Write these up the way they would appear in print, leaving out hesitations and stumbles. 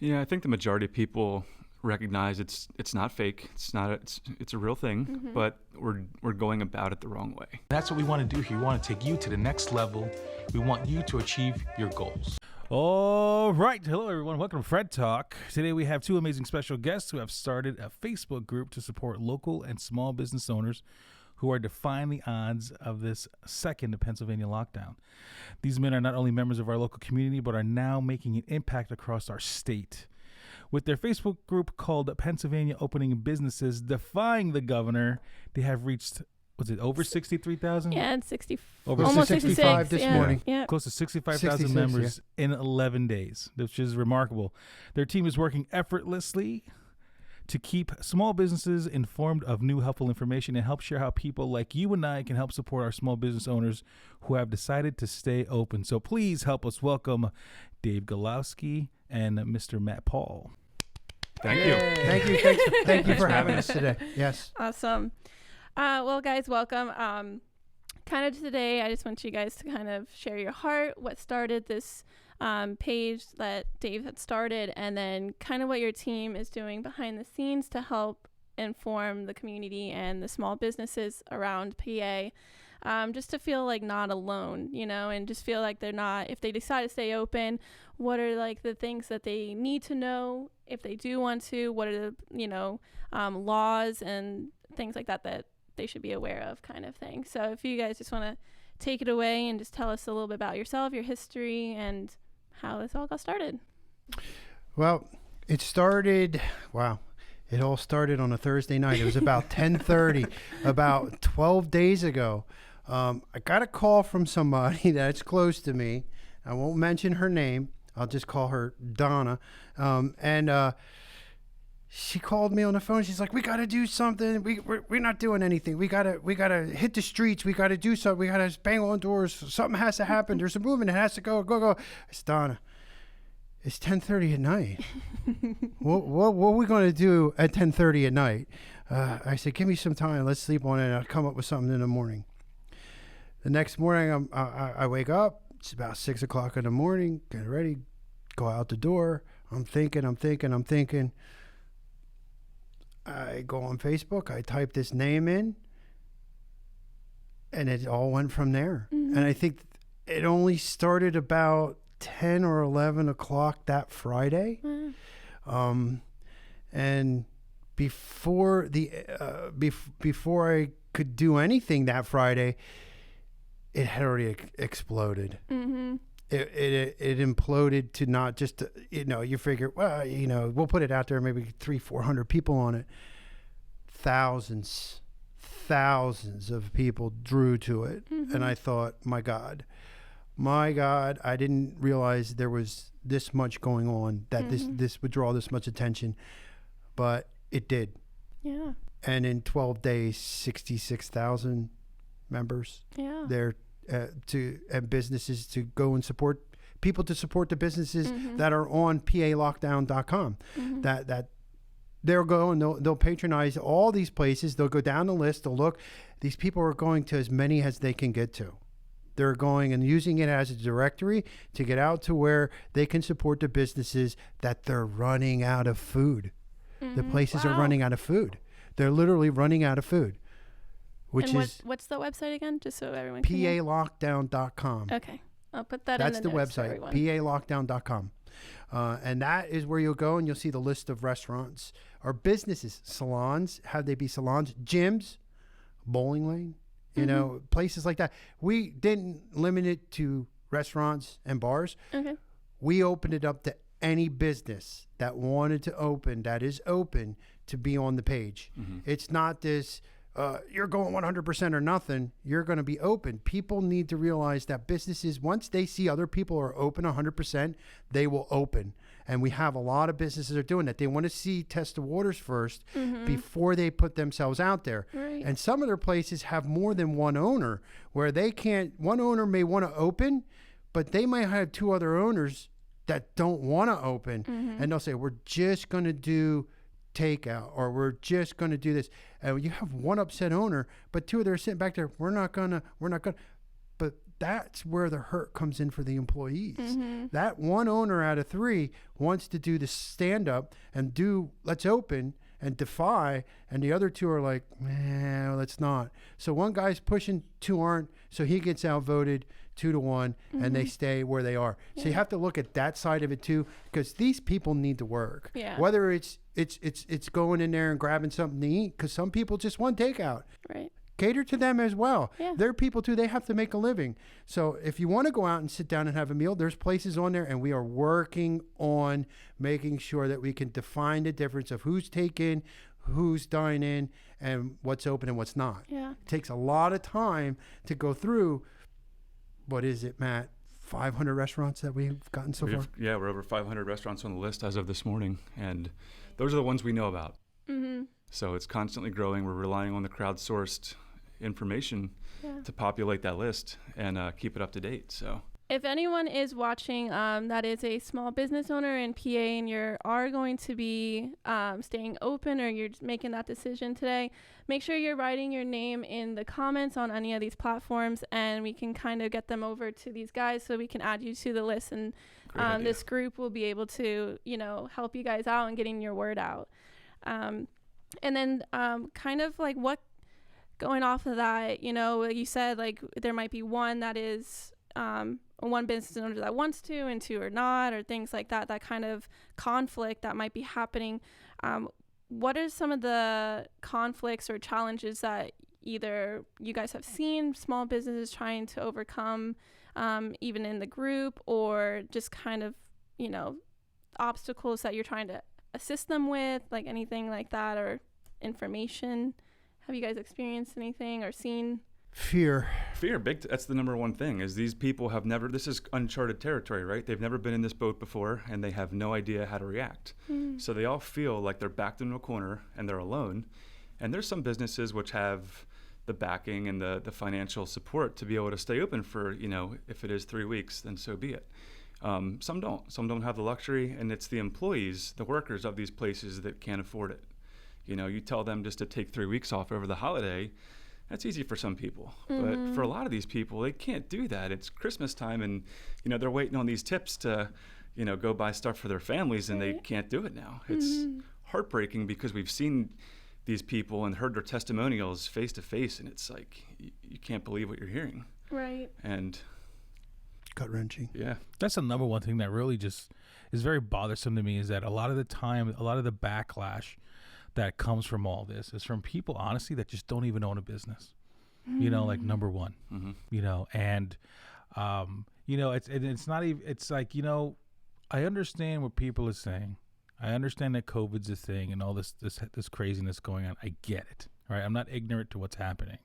Yeah, I think the majority of people recognize it's not fake. It's a real thing, but we're going about it the wrong way. That's what we want to do here. We want to take you to the next level. We want you to achieve your goals. All right. Hello, everyone. Welcome to Fred Talk. Today we have two amazing special guests who have started a Facebook group to support local and small business owners who are defying the odds of this second Pennsylvania lockdown. These men are not only members of our local community, but are now making an impact across our state. With their Facebook group called Pennsylvania Opening Businesses Defying the Governor, they have reached, was it over 63,000? Yeah, it's 60. Over almost 65 this morning. Yeah. Close to 65,000 members in 11 days, which is remarkable. Their team is working effortlessly to keep small businesses informed of new helpful information and help share how people like you and I can help support our small business owners who have decided to stay open. So please help us welcome Dave Golowski and Mr. Matt Paul. Thank you. Thank you for having us today. Yes. Awesome. Well, guys, welcome. Kind of today, I just want you guys to kind of share your heart, what started this page that Dave had started, and then kind of what your team is doing behind the scenes to help inform the community and the small businesses around PA, just to feel like not alone, you know, and just feel like they're not, if they decide to stay open, what are like the things that they need to know if they do want to, what are the, you know, laws and things like that that they should be aware of, kind of thing. So if you guys just want to take it away and just tell us a little bit about yourself, your history, and how this all got started. Well, it all started on a Thursday night. It was about 10:30, about 12 days ago. I got a call from somebody that's close to me. I won't mention her name. I'll just call her Donna. She called me on the phone. She's like, "We got to do something. We're not doing anything. We gotta hit the streets. We got to do something. We got to bang on doors. Something has to happen. There's a movement that has to go. I said, Donna, it's 10:30 at night. what are we going to do at 10:30 at night? I said, give me some time. Let's sleep on it. And I'll come up with something in the morning. The next morning, I wake up. It's about 6 o'clock in the morning. Get ready. Go out the door. I'm thinking. I go on Facebook, I type this name in, and it all went from there. And I think it only started about 10 or 11 o'clock that Friday. And before before I could do anything that Friday, it had already exploded. It imploded to not just, you figure, well, we'll put it out there, maybe 300-400 people on it. Thousands of people drew to it. And I thought, my God, I didn't realize there was this much going on, that this would draw this much attention, but it did. Yeah. And in 12 days, 66,000 members. Yeah. There. And businesses to go and support the businesses that are on PALockdown.com. That they'll go and they'll patronize all these places. They'll go down the list. They'll look. These people are going to as many as they can get to. They're going and using it as a directory to get out to where they can support the businesses that they're running out of food. The places are running out of food. They're literally running out of food. What's the website again, just so everyone can hear? PALockdown.com. Okay, I'll put that in the notes. That's the website, PALockdown.com. And that is where you'll go and you'll see the list of restaurants or businesses, salons, have they be salons, gyms, bowling lane, places like that. We didn't limit it to restaurants and bars. Okay. We opened it up to any business that wanted to open, that is open, to be on the page. It's not this... you're going 100% or nothing. You're going to be open. People need to realize that businesses, once they see other people are open 100%, they will open. And we have a lot of businesses are doing that. They want to test the waters first before they put themselves out there. Right. And some of their places have more than one owner, where one owner may want to open, but they might have two other owners that don't want to open. And they'll say, we're just going to do takeout, or we're just going to do this. And you have one upset owner, but two of them are sitting back there. We're not gonna. But that's where the hurt comes in for the employees. Mm-hmm. That one owner out of 3 wants to do the stand up and do let's open and defy, and the other 2 are like, man, let's not. So one guy's pushing, 2 aren't, so he gets outvoted 2-1, and they stay where they are. So you have to look at that side of it too, because these people need to work. Yeah. Whether it's going in there and grabbing something to eat, because some people just want takeout. Right. Cater to them as well. Yeah. They're people too. They have to make a living. So if you want to go out and sit down and have a meal, there's places on there, and we are working on making sure that we can define the difference of who's taken, who's dining, and what's open and what's not. Yeah. It takes a lot of time to go through. What is it, Matt? 500 restaurants that we've gotten so far? Yeah, we're over 500 restaurants on the list as of this morning, and those are the ones we know about. Mm-hmm. So it's constantly growing. We're relying on the crowdsourced information to populate that list and keep it up to date. So if anyone is watching that is a small business owner in PA and you are going to be staying open, or you're just making that decision today, make sure you're writing your name in the comments on any of these platforms, and we can kind of get them over to these guys so we can add you to the list, and this group will be able to, help you guys out and getting your word out. And then kind of like what, going off of that, you said like there might be one that is one business owner that wants to and 2 or not, or things like that, that kind of conflict that might be happening. What are some of the conflicts or challenges that either you guys have seen small businesses trying to overcome, even in the group, or just kind of, obstacles that you're trying to assist them with, like anything like that, or information? Have you guys experienced anything or seen? Fear, that's the number one thing, is these people have never, this is uncharted territory, right? They've never been in this boat before, and they have no idea how to react. So they all feel like they're backed into a corner and they're alone. And there's some businesses which have the backing and the financial support to be able to stay open for, if it is 3 weeks, then so be it. Some don't have the luxury, and it's the employees, the workers of these places that can't afford it. You tell them just to take 3 weeks off over the holiday. That's easy for some people, but for a lot of these people, they can't do that. It's Christmas time, and they're waiting on these tips to, go buy stuff for their families, and they can't do it now. It's heartbreaking, because we've seen these people and heard their testimonials face to face, and it's like you can't believe what you're hearing. Right. And gut-wrenching. Yeah, that's the number one thing that really just is very bothersome to me, is that a lot of the time, a lot of the backlash that comes from all this is from people, honestly, that just don't even own a business, like number one, and, it's not even, it's like, I understand what people are saying. I understand that COVID's a thing and all this craziness going on. I get it. Right. I'm not ignorant to what's happening,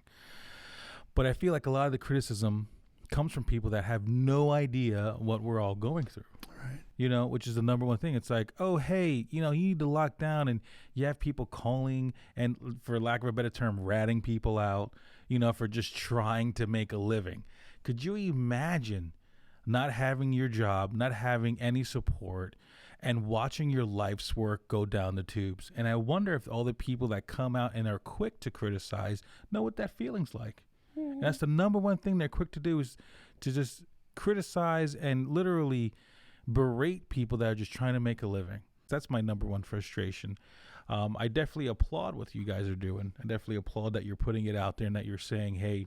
but I feel like a lot of the criticism comes from people that have no idea what we're all going through. Right. Which is the number one thing. It's like, oh, hey, you need to lock down, and you have people calling and, for lack of a better term, ratting people out, for just trying to make a living. Could you imagine not having your job, not having any support, and watching your life's work go down the tubes? And I wonder if all the people that come out and are quick to criticize know what that feeling's like. And that's the number one thing they're quick to do, is to just criticize and literally berate people that are just trying to make a living. That's my number one frustration. I definitely applaud what you guys are doing. I definitely applaud that you're putting it out there and that you're saying, hey,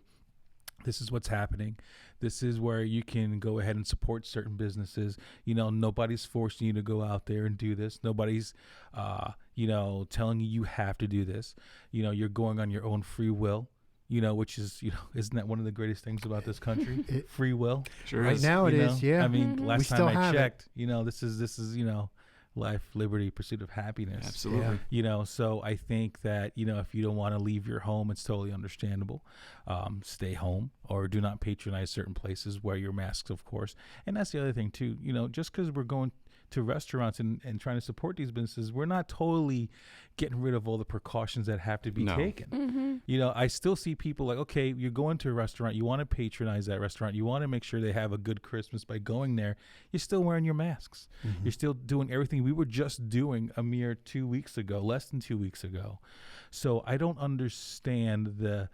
this is what's happening. This is where you can go ahead and support certain businesses. Nobody's forcing you to go out there and do this. Nobody's, telling you have to do this. You're going on your own free will. Which is, isn't that one of the greatest things about this country? Free will. Sure right is. now it is, yeah. I mean, last we time I have checked, this is, life, liberty, pursuit of happiness. Absolutely. So I think that, if you don't want to leave your home, it's totally understandable. Stay home, or do not patronize certain places. Wear your masks, of course. And that's the other thing too, just because we're going to restaurants and trying to support these businesses, we're not totally getting rid of all the precautions that have to be taken. I still see people like, okay, you're going to a restaurant, you want to patronize that restaurant, you want to make sure they have a good Christmas by going there, you're still wearing your masks. You're still doing everything we were just doing a mere 2 weeks ago, less than 2 weeks ago. So I don't understand the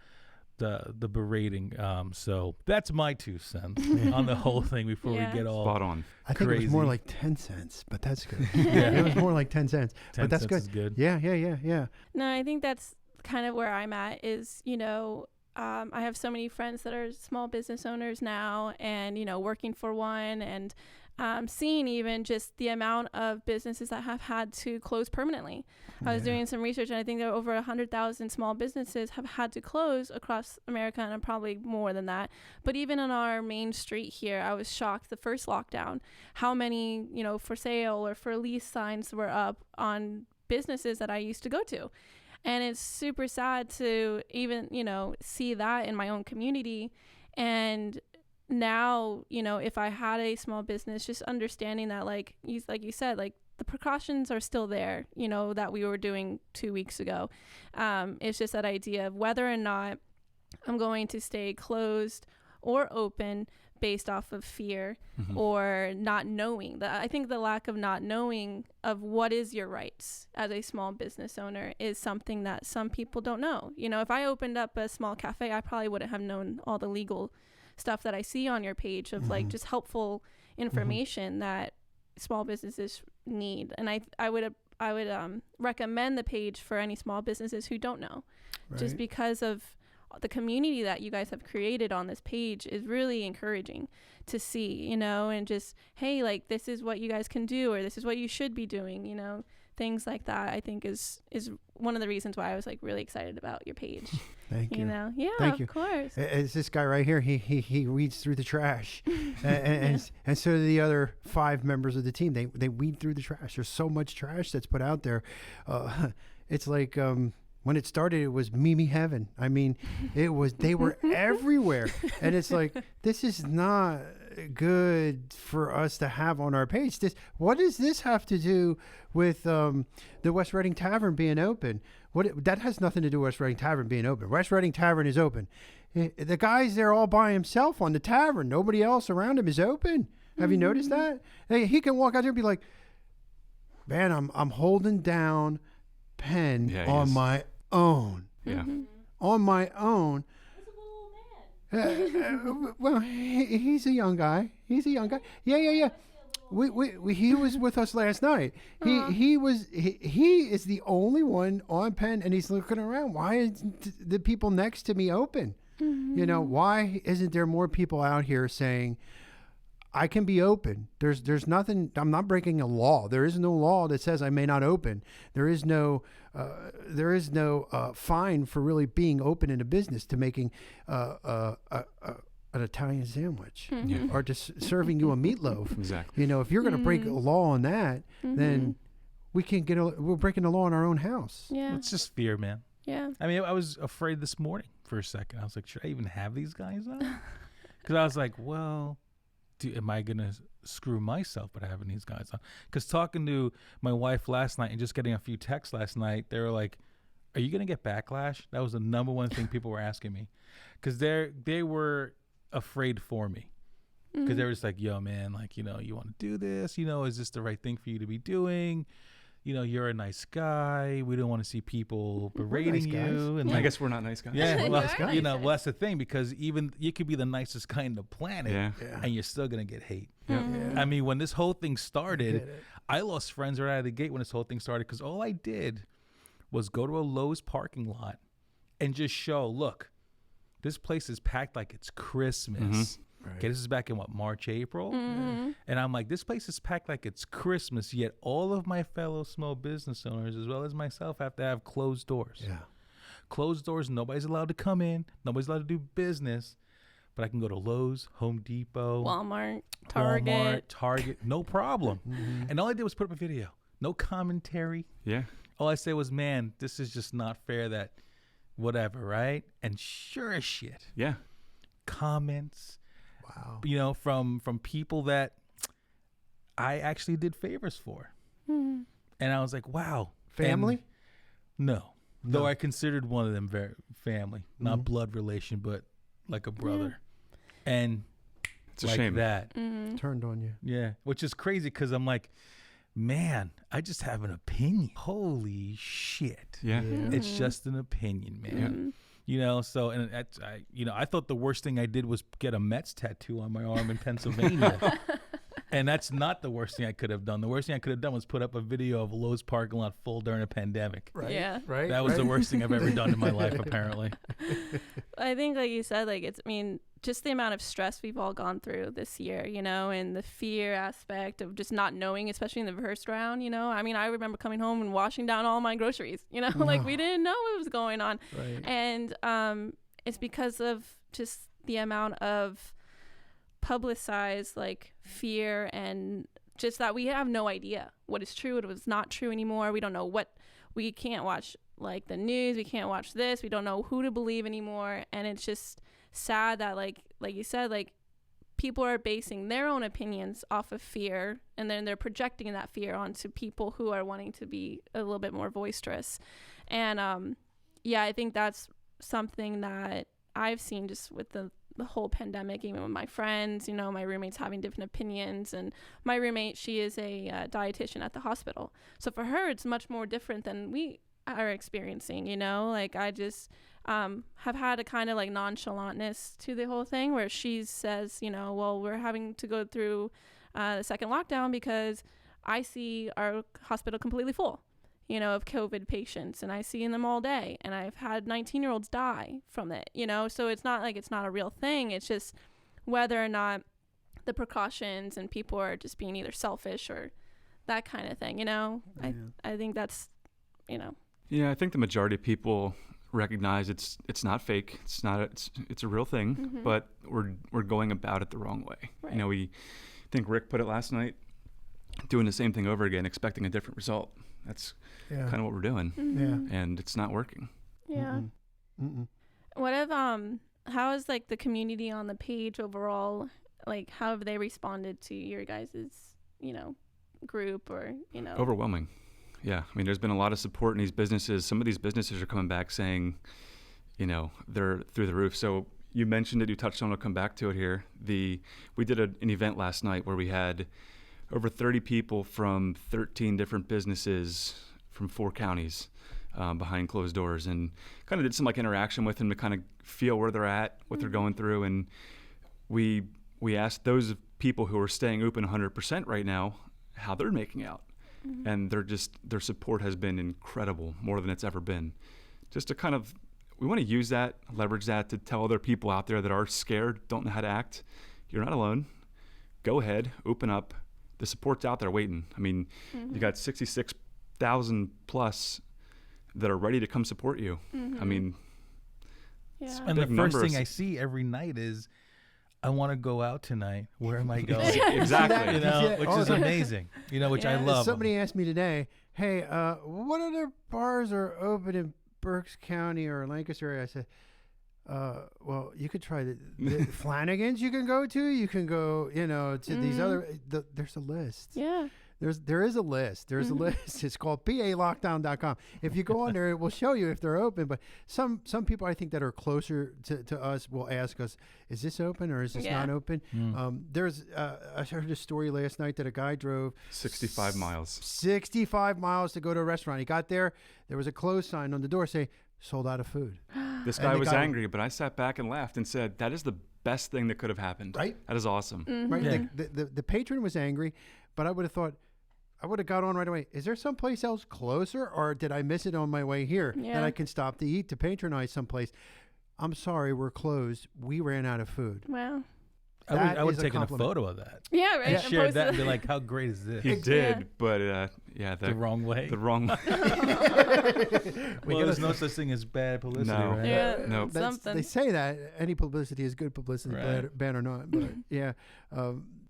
the berating. So that's my 2 cents on the whole thing before we get all spot on. I think crazy. it was more like 10 cents, but that's good. Yeah. It was more like 10 cents, 10 but that's cents good. is good. Yeah. No, I think that's kind of where I'm at is, I have so many friends that are small business owners now and, working for one and seeing even just the amount of businesses that have had to close permanently. I was doing some research and I think there are over 100,000 small businesses have had to close across America and probably more than that. But even on our main street here, I was shocked the first lockdown, how many, for sale or for lease signs were up on businesses that I used to go to. And it's super sad to even, see that in my own community. And now, if I had a small business, just understanding that, like you said, like the precautions are still there, that we were doing 2 weeks ago. It's just that idea of whether or not I'm going to stay closed or open based off of fear or not knowing. I think the lack of not knowing of what is your rights as a small business owner is something that some people don't know. If I opened up a small cafe, I probably wouldn't have known all the legal stuff that I see on your page of like just helpful information that small businesses need. And I would recommend the page for any small businesses who don't know, just because of the community that you guys have created on this page is really encouraging to see, and just, hey, like this is what you guys can do, or this is what you should be doing, things like that. I think is one of the reasons why I was like really excited about your page. Thank you. Yeah, Thank you. Of course. It's this guy right here. He weeds through the trash, and so do the other 5 members of the team. They weed through the trash. There's so much trash that's put out there. It's like when it started, it was Mimi heaven. I mean, they were everywhere, and it's like this is not good for us to have on our page. What does this have to do with the West Reading Tavern being open? That has nothing to do with West Reading Tavern being open. West Reading Tavern is open. The guy's there all by himself on the tavern. Nobody else around him is open. Have you noticed that? He can walk out there and be like, man, I'm holding down pen on my own. Yeah. On my own. Well, he's a young guy. Yeah. He was with us last night. He is the only one on pen, and he's looking around. Why isn't the people next to me open? Why isn't there more people out here saying, I can be open? There's nothing. I'm not breaking a law. There is no law that says I may not open. There is no fine for really being open in a business, to making an Italian sandwich or just serving you a meatloaf. Exactly. If you're going to break a law on that, then we're breaking the law in our own house. Yeah. It's just fear, man. Yeah. I mean, I was afraid this morning for a second. I was like, should I even have these guys on? Because I was like, well, am I going to screw myself by having these guys on? Because talking to my wife last night and just getting a few texts last night, they were like, are you going to get backlash? That was the number one thing people were asking me. Because they were afraid for me. Because they were just like, yo, man, like, you want to do this? Is this the right thing for you to be doing? You're a nice guy. We don't want to see people berating you. And I guess we're not nice guys. Yeah, well, well, that's the thing, because even you could be the nicest guy on the planet, and you're still gonna get hate. Yep. Yeah. I mean, when this whole thing started, I lost friends right out of the gate when this whole thing started, because all I did was go to a Lowe's parking lot and just show, look, this place is packed like it's Christmas. Right. Okay, this is back in March, April? And I'm like, this place is packed like it's Christmas, yet all of my fellow small business owners, as well as myself, have to have closed doors. Yeah. Closed doors, nobody's allowed to come in, nobody's allowed to do business, but I can go to Lowe's, Home Depot, Walmart, Target, no problem. And all I did was put up a video, no commentary. Yeah. All I said was, man, this is just not fair, that whatever, right? And sure as shit, comments, wow, from people that I actually did favors for. And I was like, wow. family? No. Though I considered one of them very family, not blood relation, but like a brother. And It's a like shame. that. Turned on you. Yeah. Which is crazy, because I'm like, man, I just have an opinion. Holy shit. Yeah. It's just an opinion, man. You know, so and I thought the worst thing I did was get a Mets tattoo on my arm in Pennsylvania. And that's not the worst thing I could have done. The worst thing I could have done was put up a video of Lowe's parking lot full during a pandemic. Right. Yeah. Right. That was the worst thing I've ever done in my life, apparently. I think, like you said, like just the amount of stress we've all gone through this year, you know, and the fear aspect of just not knowing, especially in the first round, you know. I mean, I remember coming home and washing down all my groceries, you know, like we didn't know what was going on. Right. And it's because of just the amount of publicized like fear and just that we have no idea what is true, what is not true anymore. We don't know we can't watch like the news, we can't watch this, we don't know who to believe anymore. And it's just sad that like you said, like people are basing their own opinions off of fear, and then they're projecting that fear onto people who are wanting to be a little bit more boisterous. And I think that's something that I've seen just with the whole pandemic, even with my friends, you know, my roommates having different opinions. And my roommate, she is a dietitian at the hospital, so for her it's much more different than we are experiencing, you know. Like I just have had a kind of like nonchalantness to the whole thing, where she says, you know, well, we're having to go through the second lockdown because I see our hospital completely full, you know, of COVID patients, and I see them all day, and I've had 19-year-olds die from it, you know. So it's not like it's not a real thing. It's just whether or not the precautions and people are just being either selfish or that kind of thing, you know. Yeah. I think that's, you know. Yeah, I think the majority of people recognize it's not fake. It's a real thing, but we're going about it the wrong way. Right. You know, I think Rick put it last night, doing the same thing over again, expecting a different result. That's kind of what we're doing. Yeah. And it's not working. Yeah. What if how is like the community on the page overall, like how have they responded to your guys's, you know, group, or, you know? Overwhelming. Yeah. I mean, there's been a lot of support in these businesses. Some of these businesses are coming back saying, you know, they're through the roof. So you mentioned it, you touched on it, I'll come back to it here. We did an event last night where we had over 30 people from 13 different businesses from 4 counties behind closed doors, and kind of did some like interaction with them to kind of feel where they're at, what they're going through. And we asked those people who are staying open 100% right now how they're making out. And their support has been incredible, more than it's ever been. Just to kind of, we want to use that, leverage that to tell other people out there that are scared, don't know how to act. You're not alone. Go ahead, open up. The support's out there waiting. I mean, you got 66,000 plus that are ready to come support you. I mean, and the first thing I see every night is, I want to go out tonight. Where am I going? Exactly. You know, which is amazing. You know, which I love. Somebody asked me today, hey, what other bars are open in Berks County or Lancaster area? I said, well, you could try the Flanagan's. You can go to. You can go, you know, to these other. There's a list. Yeah. There is a list. There's a list. It's called palockdown.com. If you go on there, it will show you if they're open. But some people I think that are closer to us will ask us, is this open or is this not open? I heard a story last night that a guy drove 65 miles. 65 miles to go to a restaurant. He got there. There was a close sign on the door saying, sold out of food. This guy was angry, but I sat back and laughed and said, that is the best thing that could have happened. Right? That is awesome. Right? Yeah. The patron was angry, but I would have thought, I would have got on right away. Is there someplace else closer, or did I miss it on my way here that I can stop to eat, to patronize someplace? I'm sorry, we're closed. We ran out of food. Wow. I would have taken a photo of that. Yeah, right. And shared that and be like, how great is this? He did, but the wrong way. The wrong way. Well, there's no such thing as bad publicity, right? Yeah, no. They say that any publicity is good publicity, bad or not. But yeah,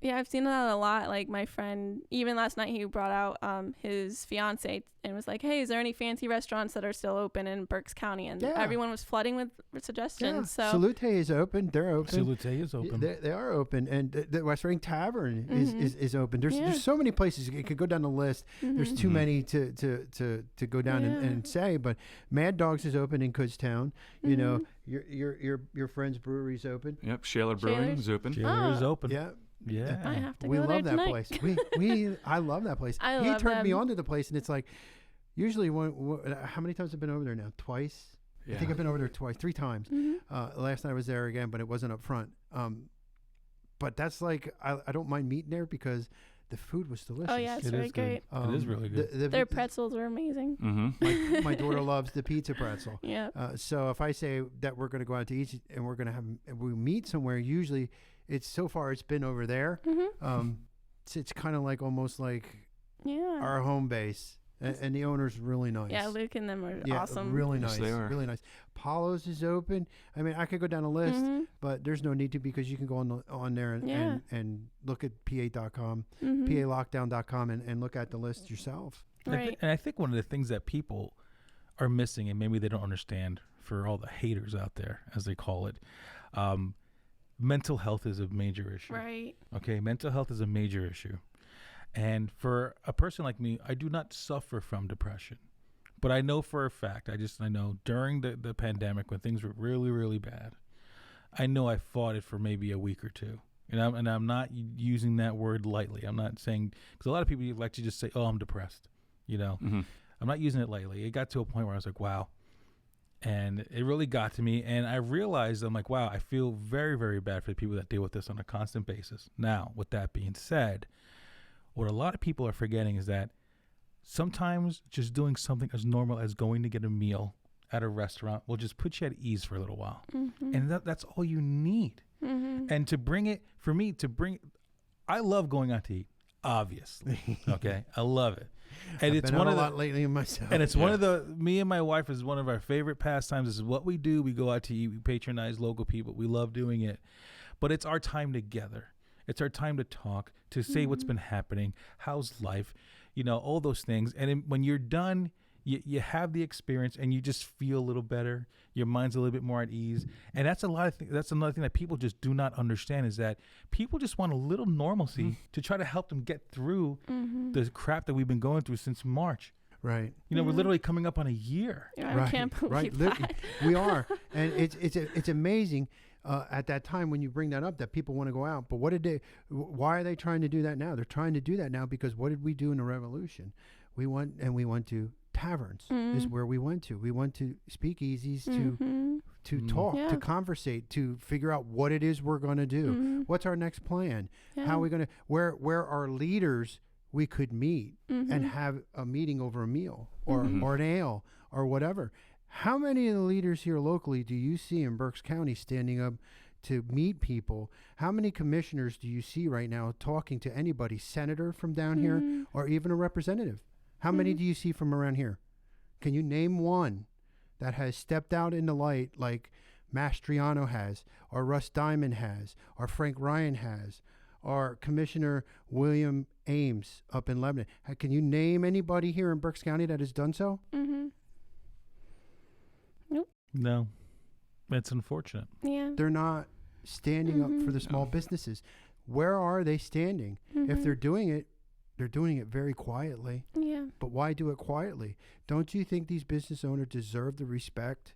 I've seen that a lot. Like my friend, even last night, he brought out his fiance and was like, "Hey, is there any fancy restaurants that are still open in Berks County?" And everyone was flooding with suggestions. So Salute is open. They're open. Salute is open. They are open, and the West Ring Tavern is open. There's so many places you could go down the list. There's too many to go down and say. But Mad Dogs is open in Kutztown. You know, your friend's brewery's open. Yep, Shaler Brewing is open. Shaler is open. Yeah. Yeah, I have to we go love there that tonight. place. I love that place. He turned me on to the place, and it's like usually how many times have I been over there now? Twice. I think I've been over there twice, 3 times. Last night I was there again, but it wasn't up front. But that's like, I don't mind meeting there because the food was delicious. Oh, yeah, it's It really is good. great. It is really good. Their pretzels are amazing. Mm-hmm. My daughter loves the pizza pretzel. Yeah. So if I say that we're going to go out to eat and we're going to if we meet somewhere, usually it's been over there. It's kind of like almost like our home base. And the owner's really nice. Yeah, Luke and them are awesome. Really Yes, nice. they are. Really nice. Paulo's is open. I mean, I could go down a list, but there's no need to because you can go on there and look at pa.com, palockdown.com, and look at the list yourself. Right. And I think one of the things that people are missing, and maybe they don't understand for all the haters out there, as they call it, mental health is a major issue. Right. Okay, mental health is a major issue. And for a person like me, I do not suffer from depression. But I know for a fact, I know during the pandemic when things were really, really bad, I know I fought it for maybe a week or two. And I'm not using that word lightly. I'm not saying, because a lot of people like to just say, oh, I'm depressed. I'm not using it lightly. It got to a point where I was like, wow. And it really got to me. And I realized, I'm like, wow, I feel very, very bad for the people that deal with this on a constant basis. Now, with that being said, what a lot of people are forgetting is that sometimes just doing something as normal as going to get a meal at a restaurant will just put you at ease for a little while. And that's all you need. And to bring it, for me, I love going out to eat, obviously. Okay. I love it. And I've it's been one out of a lot lately in myself. And it's me and my wife is one of our favorite pastimes. This is what we do. We go out to eat. We patronize local people. We love doing it. But it's our time together. It's our time to talk, to say what's been happening, how's life, all those things. And when you're done, you have the experience and you just feel a little better. Your mind's a little bit more at ease. And that's another thing that people just do not understand is that people just want a little normalcy to try to help them get through the crap that we've been going through since March. Right. We're literally coming up on a year. Yeah, I can't believe that. We are. And it's amazing. At that time when you bring that up that people want to go out, but why are they trying to do that now? They're trying to do that now because what did we do in the revolution? We went to taverns is where we went to. We went to speakeasies to talk, to conversate, to figure out what it is we're going to do. What's our next plan? How are we going to, where our leaders we could meet and have a meeting over a meal or an ale or whatever. How many of the leaders here locally do you see in Berks County standing up to meet people? How many commissioners do you see right now talking to anybody, senator from down here or even a representative? How many do you see from around here? Can you name one that has stepped out in the light like Mastriano has, or Russ Diamond has, or Frank Ryan has, or Commissioner William Ames up in Lebanon? Can you name anybody here in Berks County that has done so? Nope. No. It's unfortunate. Yeah. They're not standing up for the small businesses. Where are they standing? If they're doing it very quietly. Yeah. But why do it quietly? Don't you think these business owners deserve the respect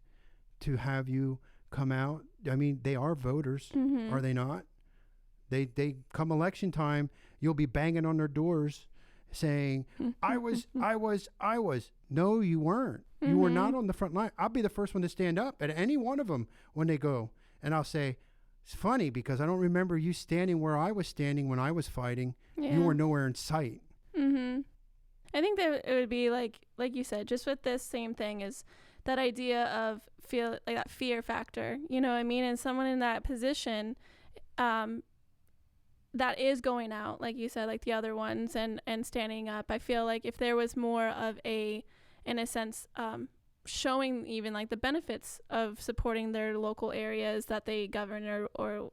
to have you come out? I mean, they are voters, are they not? They come election time, you'll be banging on their doors saying, I was. No, you weren't. You were not on the front line. I'll be the first one to stand up at any one of them when they go. And I'll say, it's funny because I don't remember you standing where I was standing when I was fighting. Yeah. You were nowhere in sight. I think that it would be like you said, just with this same thing is that idea of that fear factor, you know what I mean? And someone in that position, that is going out, like you said, like the other ones and standing up. I feel like if there was more of in a sense, showing even like the benefits of supporting their local areas that they govern or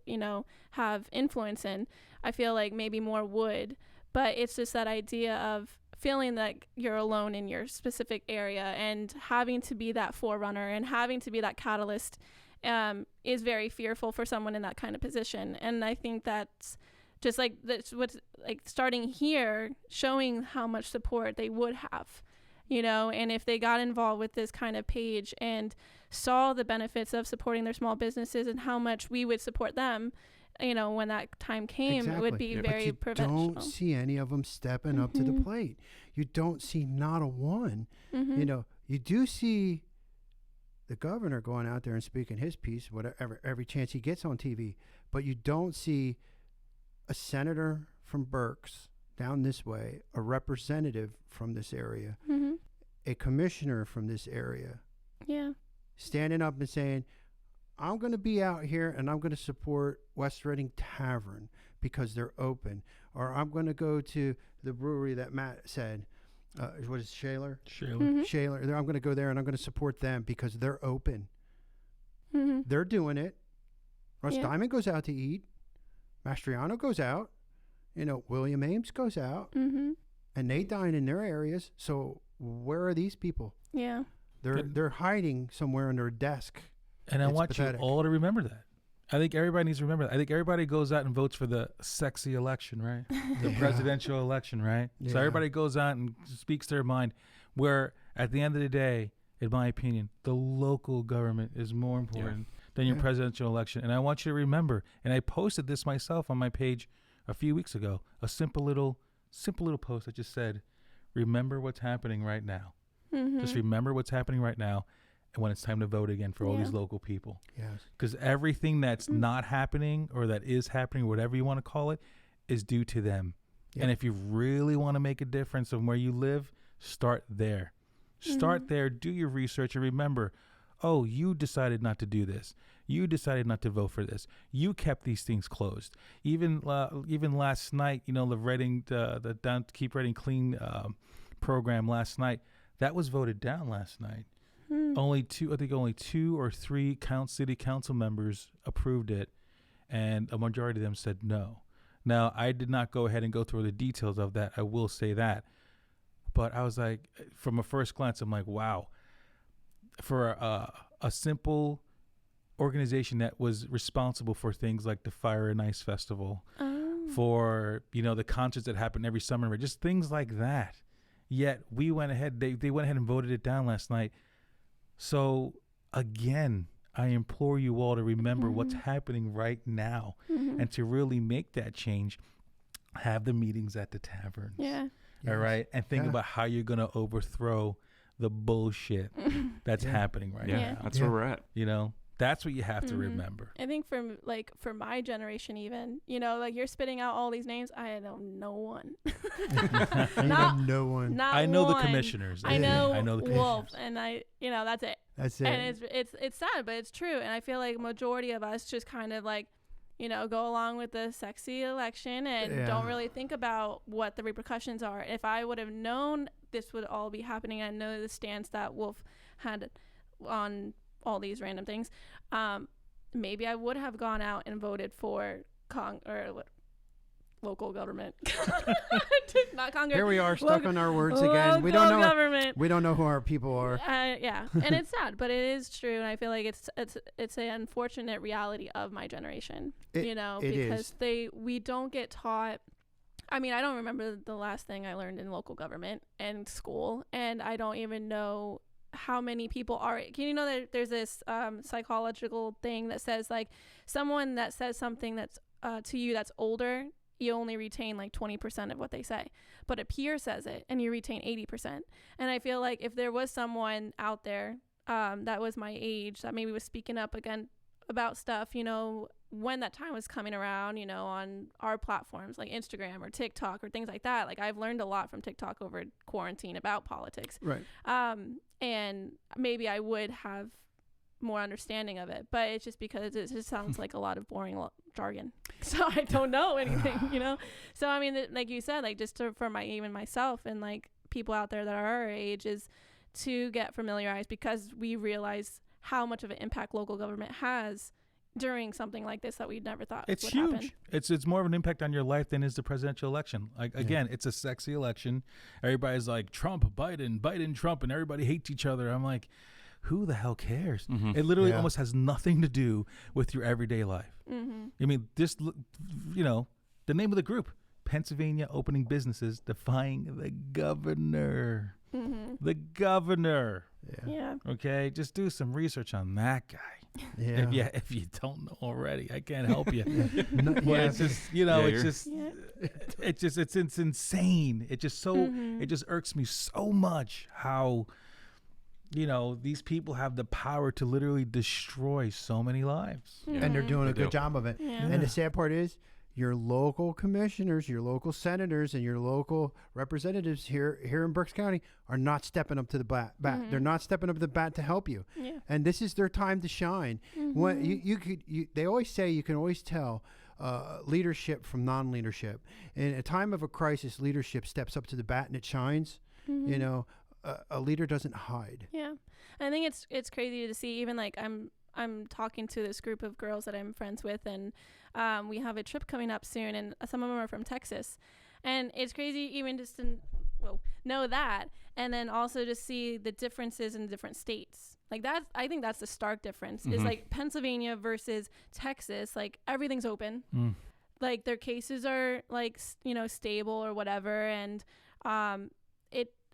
have influence in, I feel like maybe more would. But it's just that idea of feeling like you're alone in your specific area and having to be that forerunner and having to be that catalyst is very fearful for someone in that kind of position. And I think that's just like that's what's like starting here, showing how much support they would have. And if they got involved with this kind of page and saw the benefits of supporting their small businesses and how much we would support them, when that time came, it would be very professional. Don't see any of them stepping up to the plate. You don't see not a one. You do see the governor going out there and speaking his piece, whatever, every chance he gets on TV. But you don't see a senator from Berks down this way, a representative from this area, a commissioner from this area, standing up and saying, I'm going to be out here and I'm going to support West Reading Tavern because they're open. Or I'm going to go to the brewery that Matt said, what is it, Shaler? Shaler. I'm going to go there and I'm going to support them because they're open. They're doing it. Russ Diamond goes out to eat. Mastriano goes out. William Ames goes out. And they dine in their areas. So where are these people? Yeah. They're hiding somewhere under a desk. And I want you all to remember that. I think everybody needs to remember that. I think everybody goes out and votes for the sexy election, right? The presidential election, right? Yeah. So everybody goes out and speaks their mind, where at the end of the day, in my opinion, the local government is more important than your presidential election. And I want you to remember, and I posted this myself on my page a few weeks ago, a simple little post that just said, remember what's happening right now. Just remember what's happening right now. And when it's time to vote again for all these local people. Yes. Because everything that's not happening or that is happening, whatever you want to call it, is due to them. Yeah. And if you really want to make a difference in where you live, start there. Start there, do your research, and remember, oh, you decided not to do this. You decided not to vote for this. You kept these things closed. Even last night, the Reading, the Down Keep Reading Clean program last night, that was voted down last night. Only two or three city council members approved it, and a majority of them said no. Now, I did not go ahead and go through the details of that. I will say that. But I was like, from a first glance, I'm like, wow. For a simple organization that was responsible for things like the Fire and Ice Festival, for, the concerts that happen every summer, just things like that. Yet we went ahead, they went ahead and voted it down last night. So, again, I implore you all to remember what's happening right now and to really make that change. Have the meetings at the tavern. Yeah. All right? And think about how you're going to overthrow the bullshit that's happening right now. That's where we're at. That's what you have to remember. I think for my generation even, you're spitting out all these names. I know no one. No one. Not I know one. the commissioners. I know the Wolf, and that's it. That's it. And it's sad, but it's true. And I feel like majority of us just kind of go along with the sexy election and don't really think about what the repercussions are. If I would have known this would all be happening, I know the stance that Wolf had on all these random things, maybe I would have gone out and voted for local government. Not Congress. Here we are, stuck on our words again. We don't know government. We don't know who our people are. And it's sad, but it is true, and I feel like it's an unfortunate reality of my generation. Because we don't get taught. I mean, I don't remember the last thing I learned in local government and school, and I don't even know how many people are. That there's this psychological thing that says someone that says something that's to you that's older, you only retain 20% of what they say, but a peer says it and you retain 80%. And I feel like if there was someone out there that was my age that maybe was speaking up again about stuff, when that time was coming around, on our platforms like Instagram or TikTok or things like that, I've learned a lot from TikTok over quarantine about politics. Right. And maybe I would have more understanding of it, but it's just because it just sounds like a lot of boring jargon. So I don't know anything, So I mean, like you said, just for myself and people out there that are our age, is to get familiarized, because we realize how much of an impact local government has during something like this that we never thought it's would huge. Happen. It's more of an impact on your life than is the presidential election. Again, it's a sexy election. Everybody's like Trump, Biden, Trump, and everybody hates each other. I'm like, who the hell cares? It literally almost has nothing to do with your everyday life. I mean, the name of the group, Pennsylvania Opening Businesses Defying the Governor. The governor. Yeah. Okay, just do some research on that guy. Yeah. If you don't know already, I can't help you. It's just it's insane. It just it just irks me so much how you know, these people have the power to literally destroy so many lives. Mm-hmm. And they're doing a They do. good job of it. Yeah. And the sad part is, your local commissioners, your local senators, and your local representatives here in Berks County are not stepping up to the bat. Mm-hmm. They're not stepping up to the bat to help you. Yeah. And this is their time to shine. Mm-hmm. When they always say you can always tell leadership from non-leadership. In a time of a crisis, leadership steps up to the bat and it shines. Mm-hmm. You know, a leader doesn't hide. Yeah. I think it's crazy to see. Even like I'm talking to this group of girls that I'm friends with, and we have a trip coming up soon, and some of them are from Texas, and it's crazy even just to know that, and then also to see the differences in different states. Like that's, I think that's the stark difference is like Pennsylvania versus Texas. Like everything's open, like their cases are like stable or whatever, and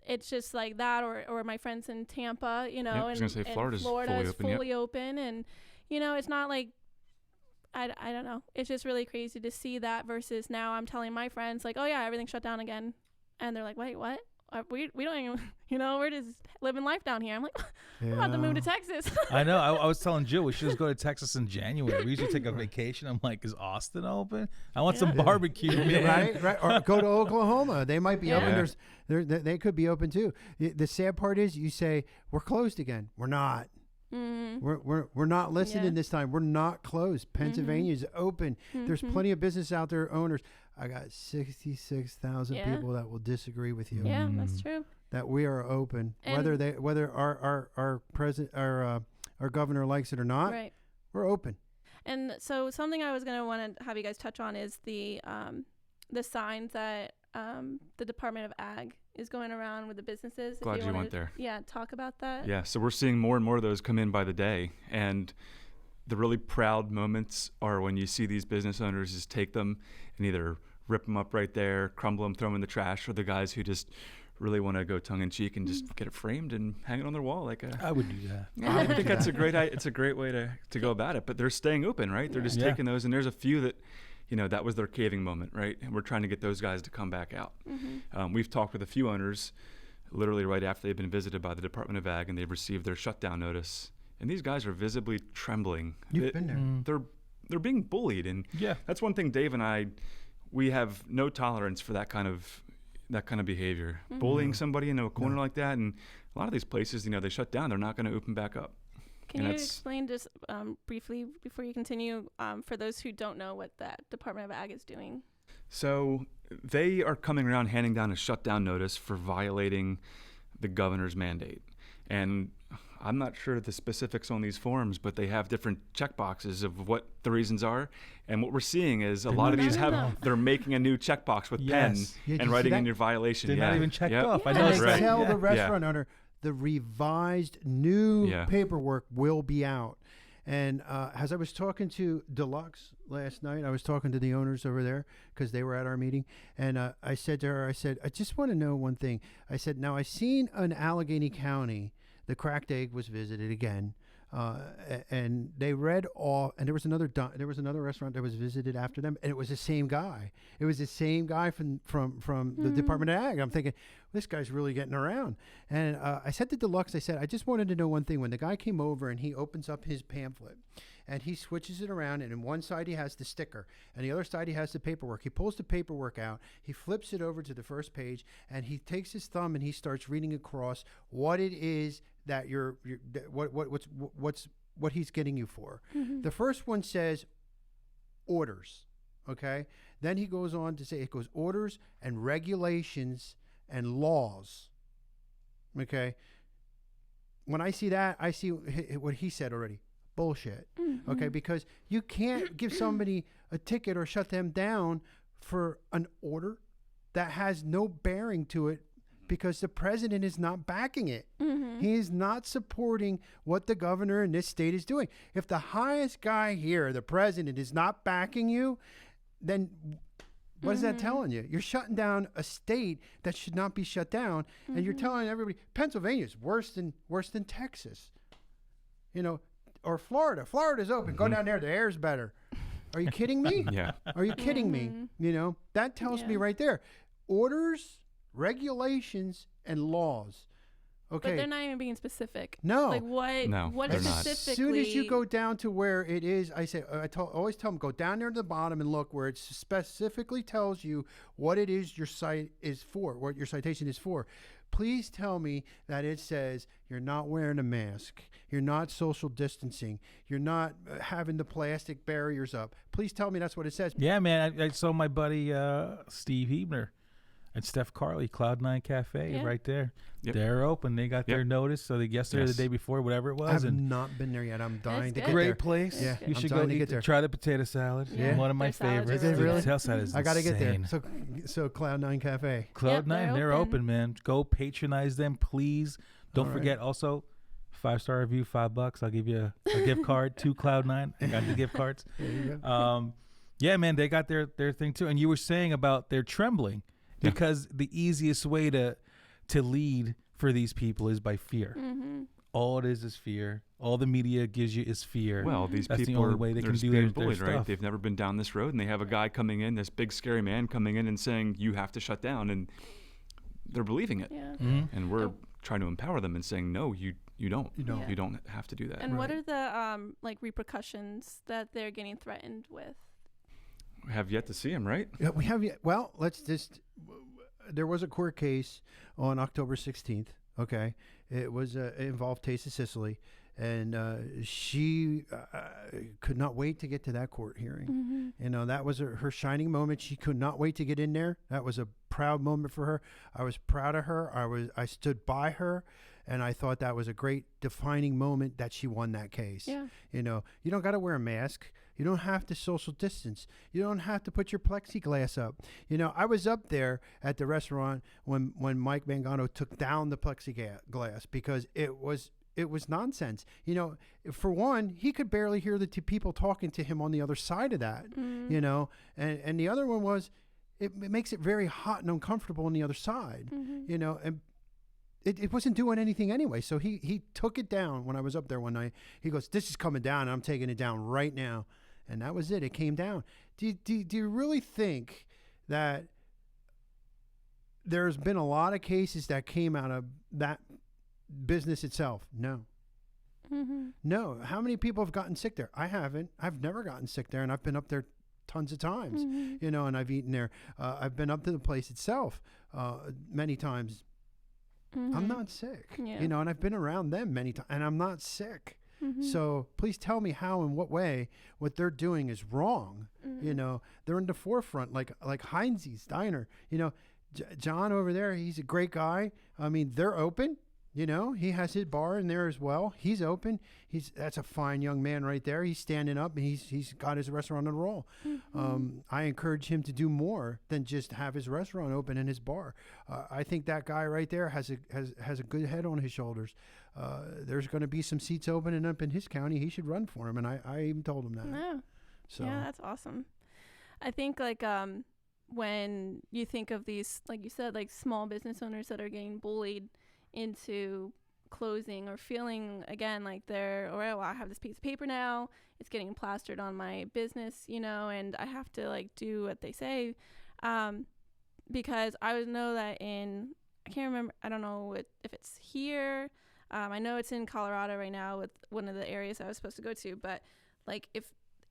it's just like that, or my friends in Tampa, I was gonna say Florida is open, fully open, and it's not like I don't know. It's just really crazy to see that versus now I'm telling my friends like, oh yeah, everything's shut down again, and they're like, wait, what? We don't even, we're just living life down here. I'm like, I'm about to move to Texas. I know. I was telling Jill we should just go to Texas in January. We usually take a vacation. I'm like, is Austin open? I want some barbecue, man. Right. Or go to Oklahoma. They might be Yeah. open. They could be open too. The sad part is you say we're closed again. We're not. We're not listening this time. We're not closed. Pennsylvania's open. There's plenty of business out there, owners. I got 66,000 people that will disagree with you. Yeah, that's true. That we are open, And whether our president, our governor likes it or not. Right. We're open. And so something I was gonna want to have you guys touch on is the signs that the Department of Ag is going around with the businesses. Glad you went there. Yeah, talk about that. Yeah, so we're seeing more and more of those come in by the day, and the really proud moments are when you see these business owners just take them and either rip them up right there, crumble them, throw them in the trash, or the guys who just really want to go tongue-in-cheek and just get it framed and hang it on their wall. I would do that. Yeah, I think that's it's a great way to go about it. But they're staying open, right? They're just taking those, and there's a few that, that was their caving moment, right? And we're trying to get those guys to come back out. We've talked with a few owners literally right after they've been visited by the Department of Ag and they've received their shutdown notice. And these guys are visibly trembling. You've been there. They're being bullied, and that's one thing Dave and I, we have no tolerance for that kind of behavior. Bullying somebody into a corner like that, and a lot of these places, they shut down. They're not going to open back up. Can you explain just briefly before you continue for those who don't know what that Department of Ag is doing? So they are coming around handing down a shutdown notice for violating the governor's mandate, and I'm not sure the specifics on these forms, but they have different check boxes of what the reasons are. And what we're seeing is a lot of these they're making a new checkbox with pen and writing in your violation. They're not even checked off. I know. And they tell the restaurant owner the revised new paperwork will be out. And as I was talking to Deluxe last night, I was talking to the owners over there because they were at our meeting. And I said to her, I just want to know one thing. I said, now I seen in Allegheny County, the Cracked Egg was visited again, and they read all. And there was another restaurant that was visited after them, and it was the same guy. It was the same guy from the Department of Ag. I'm thinking, this guy's really getting around. And I said to Deluxe, I said, I just wanted to know one thing. When the guy came over and he opens up his pamphlet, and he switches it around, and on one side he has the sticker, and the other side he has the paperwork. He pulls the paperwork out, he flips it over to the first page, and he takes his thumb and he starts reading across what it is that what he's getting you for. The first one says orders, okay? Then he goes on to say it goes orders and regulations and laws, okay? When I see that, I see what he said already. Bullshit. Okay, because you can't give somebody a ticket or shut them down for an order that has no bearing to it because the president is not backing it. He is not supporting what the governor in this state is doing. If the highest guy here, the president, is not backing you, then what is that telling you? You're shutting down a state that should not be shut down, and you're telling everybody Pennsylvania is worse than Texas. Or Florida. Florida's open. Go down there. The air's better. Are you kidding me? Are you kidding me? That tells me right there. Orders, regulations, and laws. Okay. But they're not even being specific. No. Like what? No, what they're not. specifically? As soon as you go down to where it is, I say, always tell them, go down there to the bottom and look where it specifically tells you what it is your site is for, what your citation is for. Please tell me that it says you're not wearing a mask, you're not social distancing, you're not having the plastic barriers up. Please tell me that's what it says. Yeah, man. I saw my buddy Steve Hebner and Steph Carley, Cloud9 Cafe, right there. Yep. They're open. They got their notice. So they yesterday, or the day before, whatever it was. I've not been there yet. I'm dying to get Great there. place. Yeah, You I'm should dying go to get there. try the potato salad. Yeah. One of my Their salads favorites. are Is it really? The potato salad is I got to get there. insane. So Cloud9 Cafe. Cloud9, Yep, they're they're open, man. Go patronize them, please. Don't All right. forget also 5-star review, $5. I'll give you a gift card to Cloud9. I got the gift cards. There you go. Yeah, man, they got their thing too. And you were saying about their trembling because the easiest way to lead for these people is by fear. Mm-hmm. All it is fear. All the media gives you is fear. Well, these That's people the only are way they they're can just do being their bullied, right? stuff. They've never been down this road, and they have a guy coming in, this big scary man coming in and saying you have to shut down, and they're believing it. Yeah. Mm-hmm. And we're trying to empower them and saying no, you don't. You don't. Yeah. You don't have to do that. And what are the like repercussions that they're getting threatened with? We have yet to see him, right? Yeah, we have yet. Well, let's just. There was a court case on October 16th. Okay, it was it involved Taste of Sicily, and she could not wait to get to that court hearing. Mm-hmm. You know, that was her shining moment. She could not wait to get in there. That was a proud moment for her. I was proud of her. I stood by her, and I thought that was a great defining moment that she won that case. Yeah. You know, you don't got to wear a mask. You don't have to social distance. You don't have to put your plexiglass up. You know, I was up there at the restaurant when Mike Mangano took down the plexiglass because it was nonsense. You know, for one, he could barely hear the two people talking to him on the other side of that. Mm-hmm. You know, and the other one was it makes it very hot and uncomfortable on the other side. Mm-hmm. You know, and it wasn't doing anything anyway. So he took it down when I was up there one night. He goes, "This is coming down. And I'm taking it down right now." And that was it. It came down. Do you really think that there's been a lot of cases that came out of that business itself? No. Mm-hmm. No. How many people have gotten sick there? I haven't. I've never gotten sick there, and I've been up there tons of times, Mm-hmm. you know, and I've eaten there. I've been up to the place itself many times. Mm-hmm. I'm not sick, Yeah. you know, and I've been around them many times, and I'm not sick. Mm-hmm. So please tell me how and what way what they're doing is wrong. Mm-hmm. You know, they're in the forefront, like Heinz's Diner. You know, John over there, he's a great guy. I mean, they're open. You know, he has his bar in there as well. He's open. That's a fine young man right there. He's standing up and he's got his restaurant on a roll. Mm-hmm. I encourage him to do more than just have his restaurant open and his bar. I think that guy right there has a good head on his shoulders. There's going to be some seats opening up in his county. He should run for him, and I even told him that. Yeah. So Yeah, that's awesome. I think like when you think of these, like you said, like small business owners that are getting bullied into closing or feeling again like I have this piece of paper now, it's getting plastered on my business, you know, and I have to like do what they say, because I would know that I can't remember, I don't know if it's here, I know it's in Colorado right now with one of the areas I was supposed to go to, but like if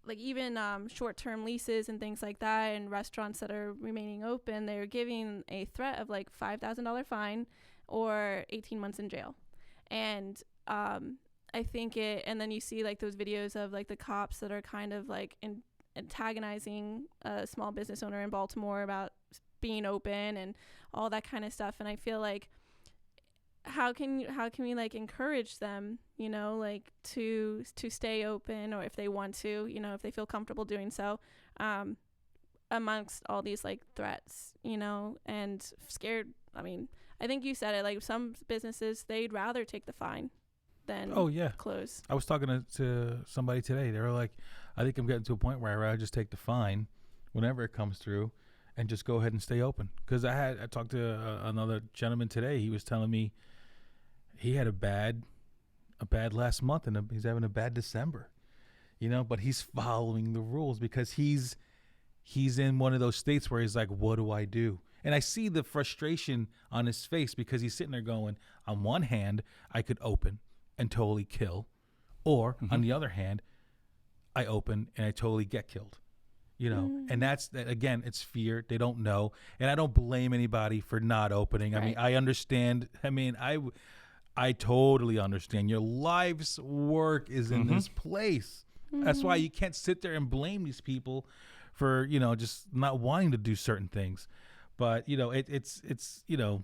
like even short-term leases and things like that, and restaurants that are remaining open, they're giving a threat of like $5,000 fine or 18 months in jail. And I think and then you see like those videos of like the cops that are kind of like antagonizing a small business owner in Baltimore about being open and all that kind of stuff. And I feel like how can we like encourage them, you know, like to stay open, or if they want to, you know, if they feel comfortable doing so, amongst all these like threats, you know, and scared. I mean, I think you said it, like some businesses, they'd rather take the fine than close. I was talking to somebody today. They were like, I think I'm getting to a point where I'd rather just take the fine whenever it comes through and just go ahead and stay open. Because I talked to another gentleman today. He was telling me he had a bad last month, and he's having a bad December, you know, but he's following the rules because he's in one of those states where he's like, what do I do? And I see the frustration on his face because he's sitting there going, on one hand, I could open and totally kill. Or on the other hand, I open and I totally get killed. You know, and that's, again, it's fear. They don't know. And I don't blame anybody for not opening. Right. I mean, I understand. I mean, I totally understand. Your life's work is in this place. That's why you can't sit there and blame these people for, you know, just not wanting to do certain things. But, you know, it's you know,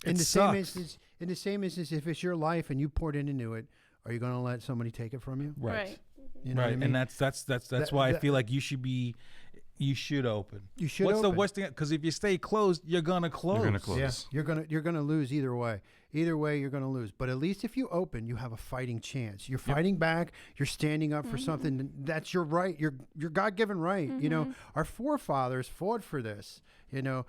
it in the sucks. same instance, if it's your life and you poured into it, are you going to let somebody take it from you? Right. You know what I mean? And that's why I feel like you should open. You should What's the open. worst thing? Because if you stay closed, you're gonna close. You're gonna close. Yeah, you're gonna lose either way. Either way, you're gonna lose. But at least if you open, you have a fighting chance. You're fighting back. You're standing up for something that's your right. Your God-given right. You know, our forefathers fought for this. You know,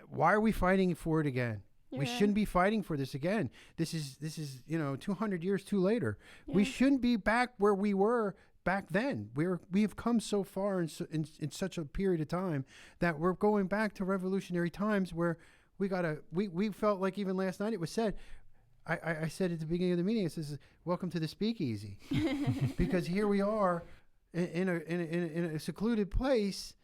why are we fighting for it again? We shouldn't be fighting for this again. This is 200 years too later. We shouldn't be back where we were back then. We have come so far in such a period of time that we're going back to revolutionary times where we felt like, even last night it was said, I said at the beginning of the meeting, it says, welcome to the speakeasy. Because here we are in a secluded place,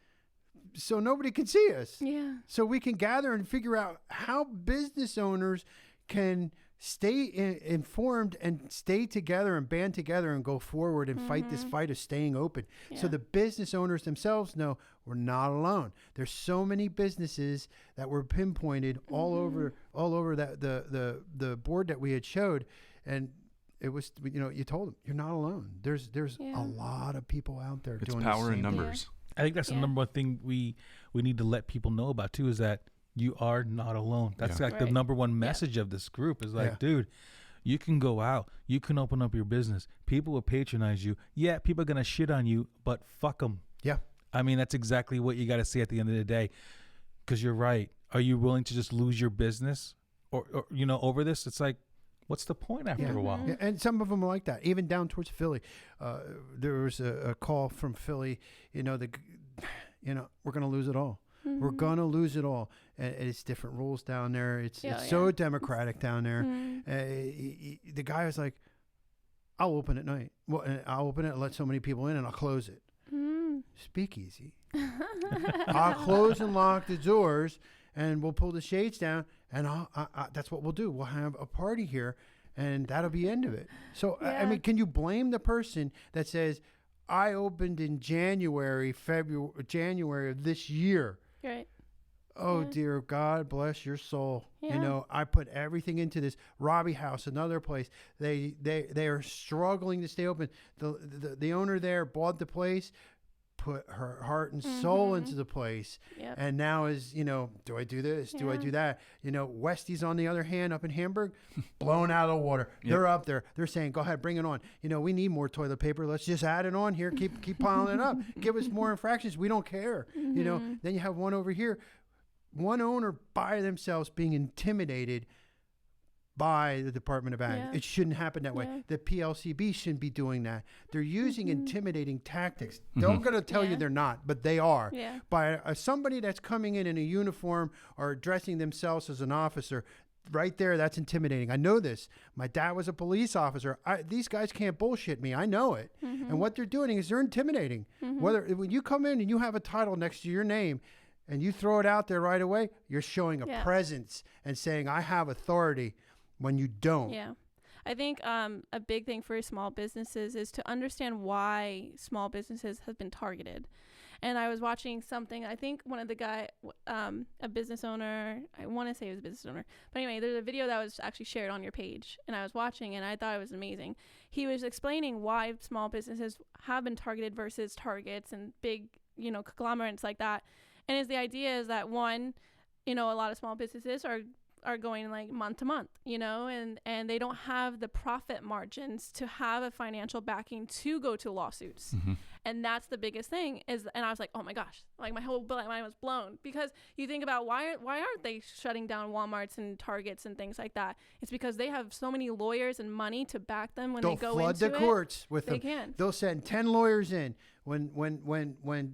so nobody can see us. Yeah. So we can gather and figure out how business owners can stay informed and stay together and band together and go forward and fight this fight of staying open. Yeah. So the business owners themselves know we're not alone. There's so many businesses that were pinpointed all over that the board that we had showed, and it was, you told them you're not alone. There's a lot of people out there It's doing power in the same thing. numbers. I think that's the number one thing we need to let people know about too, is that you are not alone. That's like the number one message of this group is like, dude, you can go out, you can open up your business. People will patronize you. Yeah, people are going to shit on you, but fuck them. Yeah. I mean, that's exactly what you got to say at the end of the day, because you're right. Are you willing to just lose your business or over this? It's like, what's the point after a while? Yeah, and some of them are like that, even down towards Philly. There was a call from Philly, we're going to lose it all. We're going to lose it all. And it's different rules down there. It's so democratic down there. The guy was like, I'll open at night. Well, I'll open it and let so many people in, and I'll close it. Speakeasy. I'll close and lock the doors, and we'll pull the shades down, and that's what we'll do. We'll have a party here, and that'll be the end of it. So, I mean, can you blame the person that says, I opened in January of this year? Right. Oh, dear God, bless your soul. Yeah. I put everything into this. Robbie House, another place. They are struggling to stay open. The owner there bought the place, put her heart and soul into the place. Yep. And now is, do I do this? Do I do that? Westie's on the other hand up in Hamburg, blown out of the water. Yep. They're up there. They're saying, go ahead, bring it on. We need more toilet paper. Let's just add it on here. Keep piling it up. Give us more infractions. We don't care. Then you have one over here. One owner by themselves being intimidated by the Department of Ag. Yeah. It shouldn't happen that way. The PLCB shouldn't be doing that. They're using intimidating tactics. They're going to tell you they're not, but they are. Yeah. By somebody that's coming in a uniform or dressing themselves as an officer, right there, that's intimidating. I know this. My dad was a police officer. These guys can't bullshit me. I know it. And what they're doing is they're intimidating. When you come in and you have a title next to your name, and you throw it out there right away, you're showing a presence and saying, I have authority, when you don't. Yeah. I think a big thing for small businesses is to understand why small businesses have been targeted. And I was watching something, I think one of the a business owner, I want to say it was a business owner. But anyway, there's a video that was actually shared on your page. And I was watching and I thought it was amazing. He was explaining why small businesses have been targeted versus Targets and big, conglomerates like that. And the idea is that one, a lot of small businesses are going like month to month, and they don't have the profit margins to have a financial backing to go to lawsuits. And that's the biggest thing and I was like, oh my gosh, like my whole mind was blown, because you think about why aren't they shutting down Walmarts and Targets and things like that? It's because they have so many lawyers and money to back them when They'll they go flood into the courts with They them. can. They'll send 10 lawyers in when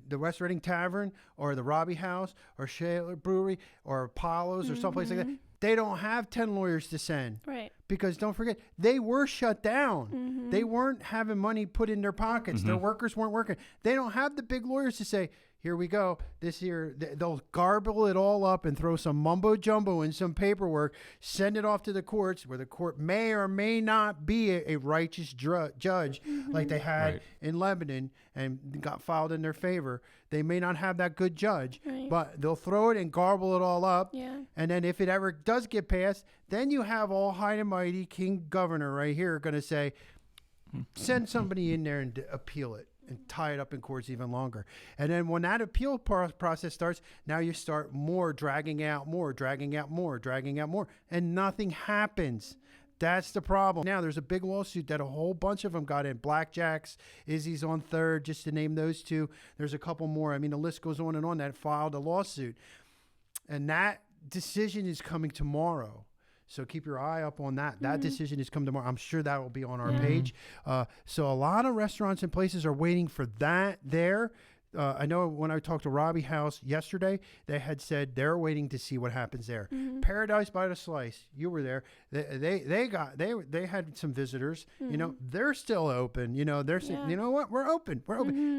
the West Reading Tavern or the Robbie House or Shaler Brewery or Apollo's or someplace like that. They don't have 10 lawyers to send. Right. Because don't forget, they were shut down. They weren't having money put in their pockets. Their workers weren't working. They don't have the big lawyers to say, here we go. This year, they'll garble it all up and throw some mumbo jumbo in some paperwork, send it off to the courts, where the court may or may not be a righteous judge like they had in Lebanon and got filed in their favor. They may not have that good judge, but they'll throw it and garble it all up. Yeah. And then if it ever does get passed, then you have all high and mighty King Governor right here going to say, send somebody in there and appeal it and tie it up in courts even longer. And then when that appeal process starts, now you start dragging out more, and nothing happens. That's the problem. Now there's a big lawsuit that a whole bunch of them got in. Blackjacks, Izzy's on third, just to name those two. There's a couple more. I mean, the list goes on and on that filed a lawsuit. And that decision is coming tomorrow. So keep your eye up on that. That decision is coming tomorrow. I'm sure that will be on our page. So a lot of restaurants and places are waiting for that there. I know when I talked to Robbie House yesterday, they had said they're waiting to see what happens there. Paradise by the Slice, you were there. They had some visitors. You know, they're still open. You know, they're saying, you know what, we're open.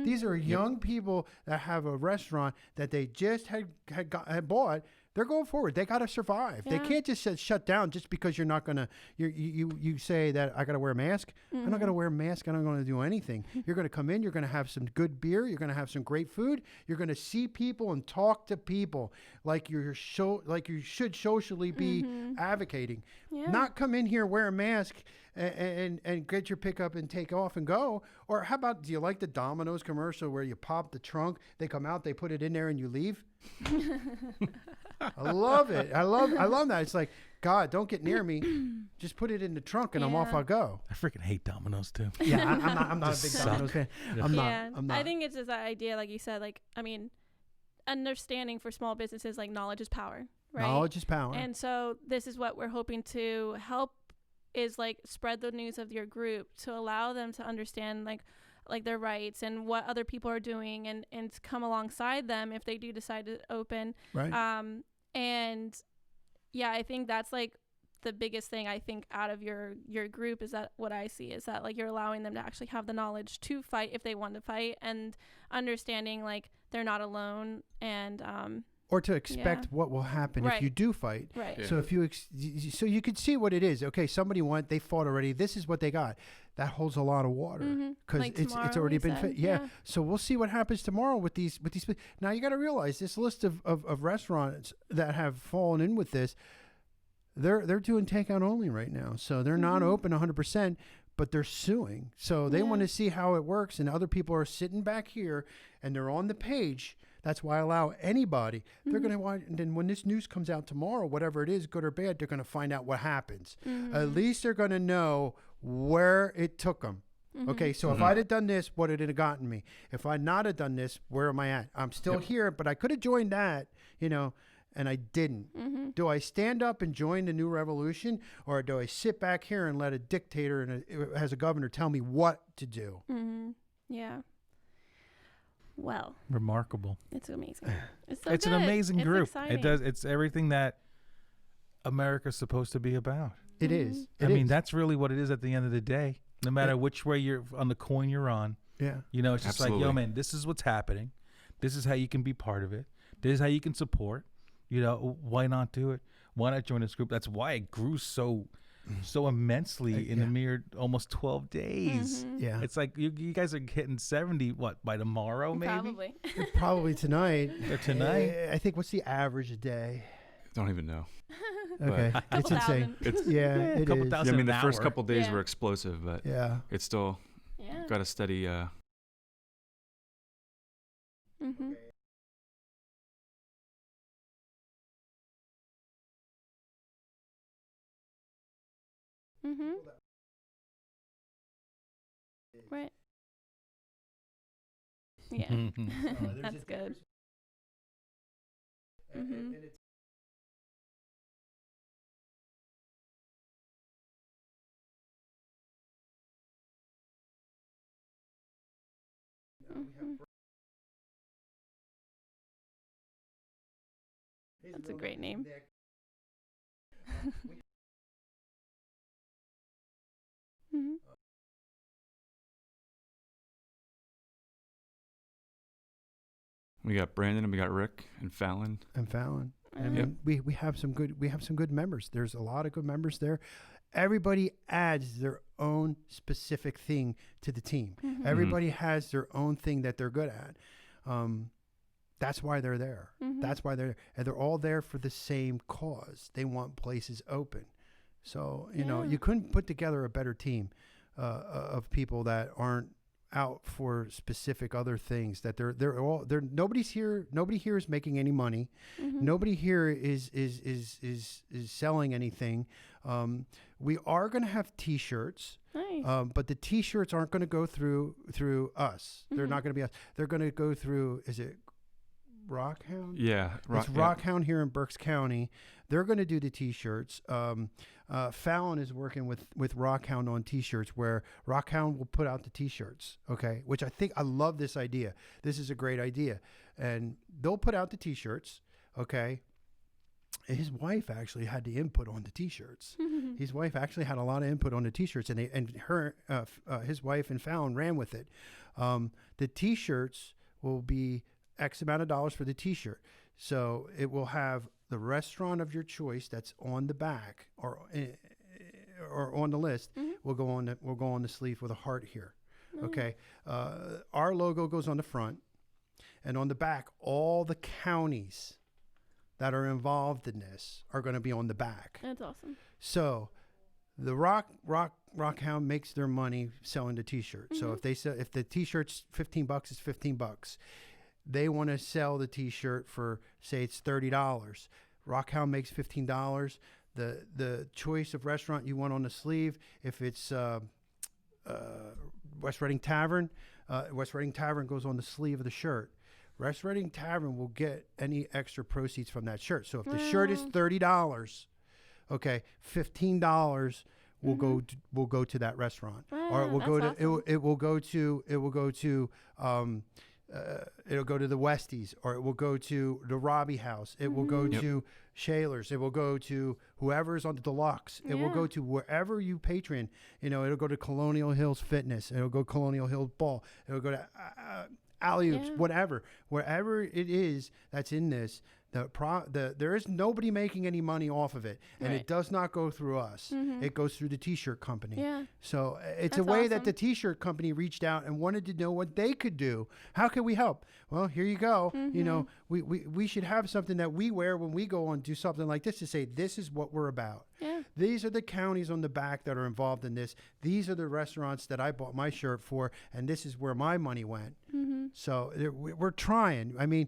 These are young people that have a restaurant that they just had bought. They're going forward. They got to survive. They can't just shut down just because you're not going to, you say that I got to wear a mask. I'm not going to wear a mask. I'm not going to do anything. You're going to come in. You're going to have some good beer. You're going to have some great food. You're going to see people and talk to people like you should socially be advocating. Yeah. Not come in here, wear a mask and get your pickup and take off and go. Or how about, do you like the Domino's commercial where you pop the trunk, they come out, they put it in there and you leave? I love it. I love that. It's like, God, don't get near me. Just put it in the trunk and I'm off. I'll go. I freaking hate Domino's too. Yeah, I'm not a big Domino's fan. I'm not. I think it's just that idea, like you said, like, I mean, understanding for small businesses, like knowledge is power, right? Knowledge is power. And so this is what we're hoping to help, is like spread the news of your group to allow them to understand like their rights and what other people are doing, and to come alongside them if they do decide to open. Right. And yeah, I think that's like the biggest thing I think out of your group, is that what I see is that like you're allowing them to actually have the knowledge to fight if they want to fight, and understanding like they're not alone, and or to expect what will happen if you do fight. Right. Yeah. So if so you could see what it is. Okay, somebody they fought already. This is what they got. That holds a lot of water because like it's already been fit. Yeah. So we'll see what happens tomorrow with these. Now you got to realize this list of restaurants that have fallen in with this. They're doing takeout only right now, so they're not open 100%. But they're suing, so they want to see how it works. And other people are sitting back here, and they're on the page. That's why I allow anybody. They're going to watch, and then when this news comes out tomorrow, whatever it is, good or bad, they're going to find out what happens. At least they're going to know where it took them. Okay, so if I'd have done this, what had it gotten me? If I'd not have done this, where am I at? I'm still here, but I could have joined that, and I didn't. Do I stand up and join the new revolution, or do I sit back here and let a dictator and as a governor tell me what to do? Yeah. Well, remarkable. It's amazing. It's an amazing group. Exciting. It's everything that America's supposed to be about. It is. I mean, that's really what it is at the end of the day. No matter which way you're on the coin you're on. Yeah. It's just like, yo, man, this is what's happening. This is how you can be part of it. This is how you can support. Why not do it? Why not join this group? That's why it grew so immensely in a mere almost 12 days. Yeah. It's like you guys are hitting 70, by tomorrow, maybe? Probably. Probably tonight. Or tonight? I think, what's the average a day? Don't even know. Okay. It's insane. Thousand. It couple is. thousand I mean, the an first hour. couple days were explosive, but it's still got a steady. Right. Yeah. There's That's a good. and it's That's a great name. Mhm. We got Brandon and we got Rick and Fallon. And Fallon. I Yep. mean, we have some good members. There's a lot of good members there. Everybody adds their own specific thing to the team. Mhm. Everybody has their own thing that they're good at. That's why they're there. Mhm. That's why and they're all there for the same cause. They want places open. So, you know, Yeah. you couldn't put together a better team of people that aren't out for specific other things, that nobody here is making any money. Mhm. Nobody here is selling anything. We are going to have t-shirts. Nice. But the t-shirts aren't going to go through us. They're Mhm. not going to be us. They're going to go through, is it Rockhound? Yeah. It's Rockhound here in Berks County. They're going to do the t-shirts. Fallon is working with Rockhound on t-shirts, where Rockhound will put out the t-shirts, okay? Which I love this idea. This is a great idea. And they'll put out the t-shirts, okay? His wife actually had the input on the t-shirts. His wife actually had a lot of input on the t-shirts, and his wife and Fallon ran with it. The t-shirts will be X amount of dollars for the t-shirt. So it will have the restaurant of your choice that's on the back or on the list. Will go on the sleeve with a heart here. Okay. Our logo goes on the front, and on the back, all the counties that are involved in this are going to be on the back. That's awesome. So the Rockhound makes their money selling the t-shirt. So if the t-shirt's $15, it's $15. They want to sell the t-shirt for, say it's $30. Rockhound makes $15. The choice of restaurant you want on the sleeve, if it's West Reading Tavern, West Reading Tavern goes on the sleeve of the shirt. West Reading Tavern will get any extra proceeds from that shirt. So if the shirt is $30, okay, $15 will go to that restaurant, or it will go to it'll go to the Westies, or it will go to the Robbie House. It will go to Shaler's. It will go to whoever's on the Deluxe. It will go to wherever you patron. You know, it'll go to Colonial Hills Fitness. It'll go Colonial Hills Ball. It'll go to Alley-Oops, whatever. Wherever it is that's in this, there is nobody making any money off of it, and it does not go through us. It goes through the t-shirt company. Yeah. So it's a way that the t-shirt company reached out and wanted to know what they could do. How can we help? Well, here you go. You know, we should have something that we wear when we go and do something like this to say, this is what we're about. Yeah. These are the counties on the back that are involved in this. These are the restaurants that I bought my shirt for, and this is where my money went. So we're trying. I mean,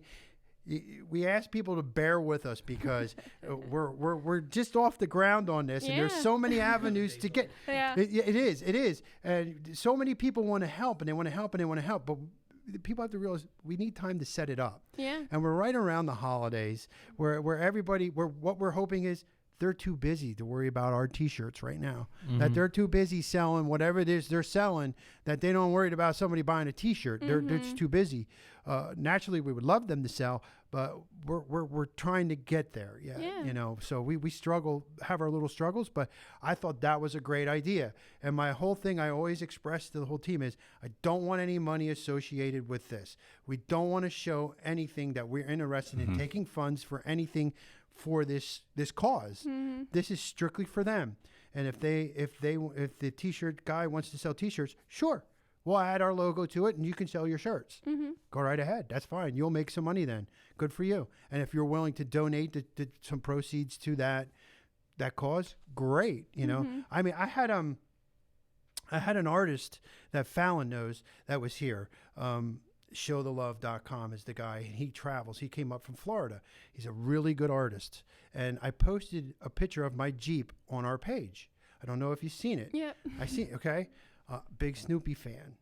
we ask people to bear with us because we're just off the ground on this, and there's so many avenues to get. It is, and so many people want to help, and they want to help, and they want to help, but people have to realize we need time to set it up. And we're right around the holidays, where what we're hoping is they're too busy to worry about our t-shirts right now. That they're too busy selling whatever it is they're selling, that they don't worry about somebody buying a t-shirt. They're just too busy. Naturally, we would love them to sell, but we're trying to get there. You know, so we struggle, have our little struggles, but I thought that was a great idea. And my whole thing I always express to the whole team is, I don't want any money associated with this. We don't want to show anything that we're interested in taking funds for anything for this cause. This is strictly for them. And if the t-shirt guy wants to sell t-shirts, sure, we'll add our logo to it and you can sell your shirts. Go right ahead. That's fine. You'll make some money then. Good for you. And if you're willing to donate some proceeds to that cause, great. You know, I mean, I had an artist that Fallon knows that was here. ShowTheLove.com is the guy. He travels. He came up from Florida. He's a really good artist. And I posted a picture of my Jeep on our page. I don't know if you've seen it. Yep. I see. Okay. Big Snoopy fan.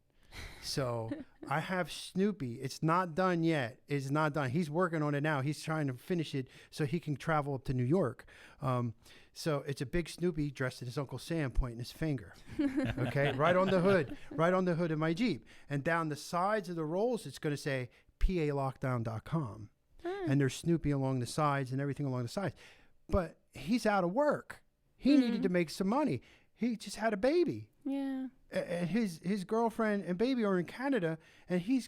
So I have Snoopy. It's not done yet. It's not done. He's working on it now. He's trying to finish it so he can travel up to New York. So it's a big Snoopy dressed as Uncle Sam pointing his finger. Okay, right on the hood of my Jeep. And down the sides of the rolls, it's going to say PALockdown.com. And there's Snoopy along the sides and everything along the sides. But he's out of work. He needed to make some money. He just had a baby. Yeah. And his girlfriend and baby are in Canada, and he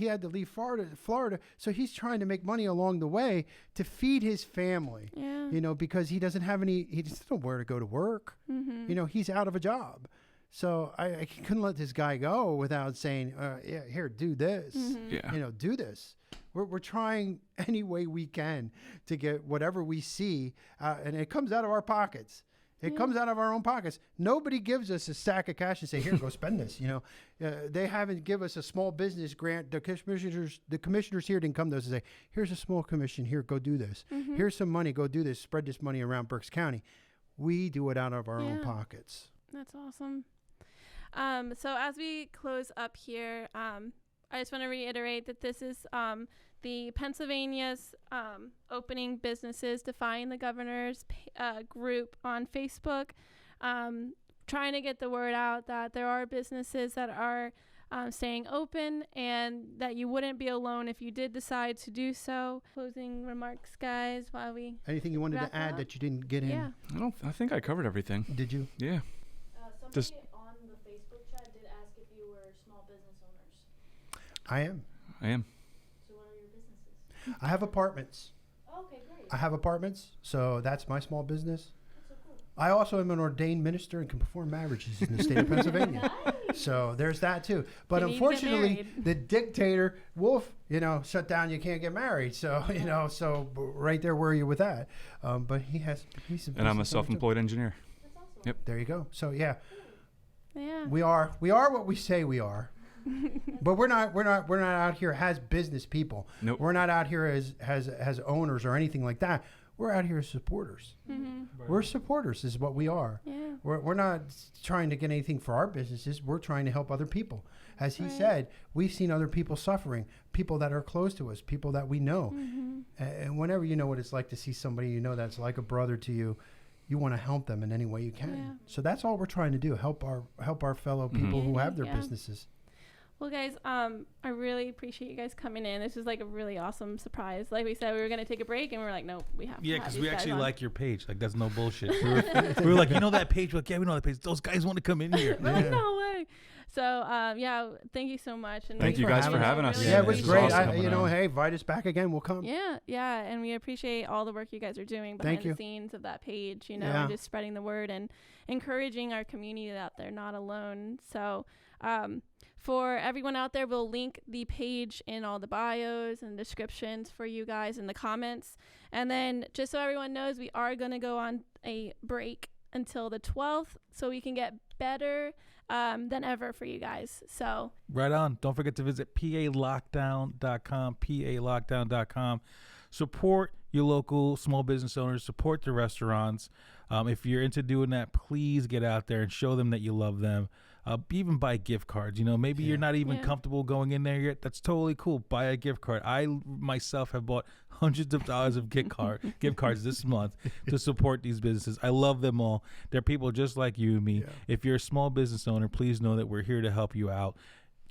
had to leave Florida, so he's trying to make money along the way to feed his family. Yeah. You know, because he doesn't know where to go to work. You know, he's out of a job. So I couldn't let this guy go without saying, yeah, here, do this. Yeah. You know, do this. We're trying any way we can to get whatever we see, and it comes out of our pockets. It comes out of our own pockets. Nobody gives us a stack of cash and say, here, go spend this. You know, they haven't give us a small business grant. The commissioners here didn't come to us and say, here's a small commission. Here, go do this. Here's some money. Go do this. Spread this money around Berks County. We do it out of our own pockets. That's awesome. So as we close up here, I just want to reiterate that this is the Pennsylvania's opening businesses defying the governor's group on Facebook, trying to get the word out that there are businesses that are staying open and that you wouldn't be alone if you did decide to do so. Closing remarks, guys, while we Anything you wanted to add up? that you didn't get in? I think I covered everything. Did you? Yeah. Somebody Just- on the Facebook chat did ask if you were small business owners. I am. So what are your businesses? I have apartments. Oh, okay, great. I have apartments, so that's my small business. That's so cool. I also am an ordained minister and can perform marriages in the state of Pennsylvania. Nice. So there's that too. But You need to get unfortunately, married. the dictator Wolf, shut down. You can't get married. So so right there, where are you with that? But he's a And I'm a business owner, too. self-employed engineer. That's awesome. Yep. There you go. So yeah, Yeah. we are what we say we are. But we're not out here as business people. Nope. We're not out here as owners or anything like that. We're out here as supporters. We're supporters is what we are. Yeah. We're not trying to get anything for our businesses. We're trying to help other people. As he Right. said, we've seen other people suffering, people that are close to us, people that we know. And whenever you know what it's like to see somebody that's like a brother to you, you want to help them in any way you can. Yeah. So that's all we're trying to do, help our fellow people who have their Yeah. businesses. Well, guys, I really appreciate you guys coming in. This was like a really awesome surprise. Like we said, we were going to take a break, and we were like, nope, we have to Yeah, have because these we guys actually on. like your page. Like, that's no bullshit. We were like, you know that page? We're like, yeah, we know that page. Those guys want to come in here. We're like, no way. So, yeah, thank you so much. And Thank you guys for having us. Yeah, it was this is great. awesome. Hey, invite us back again. We'll come. Yeah, and we appreciate all the work you guys are doing behind Thank you. the scenes of that page, Yeah. and just spreading the word and encouraging our community that they're not alone. So, for everyone out there, we'll link the page in all the bios and descriptions for you guys in the comments. And then just so everyone knows, we are going to go on a break until the 12th so we can get better than ever for you guys. So Right on. Don't forget to visit PALockdown.com, PALockdown.com. Support your local small business owners. Support the restaurants. If you're into doing that, please get out there and show them that you love them. Even buy gift cards. Maybe you're not even comfortable going in there yet. That's totally cool. Buy a gift card. I myself have bought hundreds of dollars of gift cards this month to support these businesses. I love them all. They're people just like you and me. Yeah. If you're a small business owner, please know that we're here to help you out.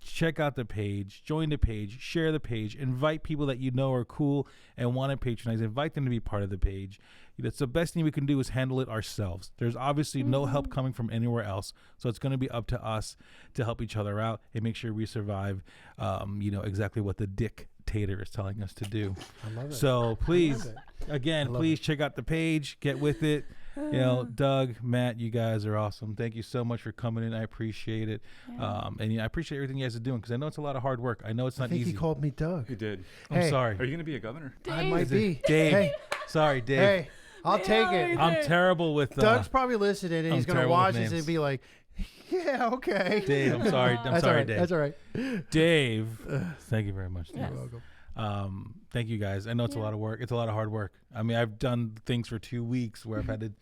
Check out the page, join the page, share the page, invite people that you know are cool and want to patronize. Invite them to be part of the page. That's the best thing we can do is handle it ourselves. There's obviously no help coming from anywhere else. So it's going to be up to us to help each other out and make sure we survive, exactly what the dictator is telling us to do. I love it. So please, it. again, I love please check out the page, get with it. Doug, Matt, you guys are awesome. Thank you so much for coming in. I appreciate it. And I appreciate everything you guys are doing because I know it's a lot of hard work. I know it's I not think easy. he called me Doug. You did. I'm Hey. sorry. Are you going to be a governor? I might be. Dave. Hey, Sorry, Dave. hey, I'll take it. I'm terrible with Doug's probably listening and I'm he's going to terrible with watch this names. and be like, yeah, okay. Dave. I'm sorry. I'm That's sorry, all right. Dave. That's all right. Dave. Thank you very much, Dave. Yes. You're welcome. Thank you guys. I know it's a lot of work. It's a lot of hard work. I mean, I've done things for 2 weeks where I've had to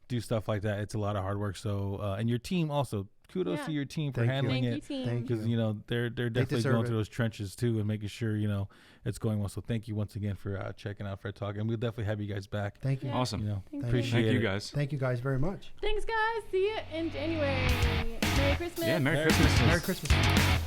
do stuff like that, it's a lot of hard work. So, and your team also, kudos to your team for Thank you. handling Thank it. you, team. Thank Because, you know, they're definitely deserve going it. through those trenches too and making sure, you know, it's going well. So thank you once again for checking out Fred Talk. And we'll definitely have you guys back. Thank you. Yeah. Awesome. You know, Thank you. appreciate Thank you it. guys. Thank you guys very much. Thanks, guys. See you in January. Merry Christmas. Yeah, Merry Christmas. Merry Christmas.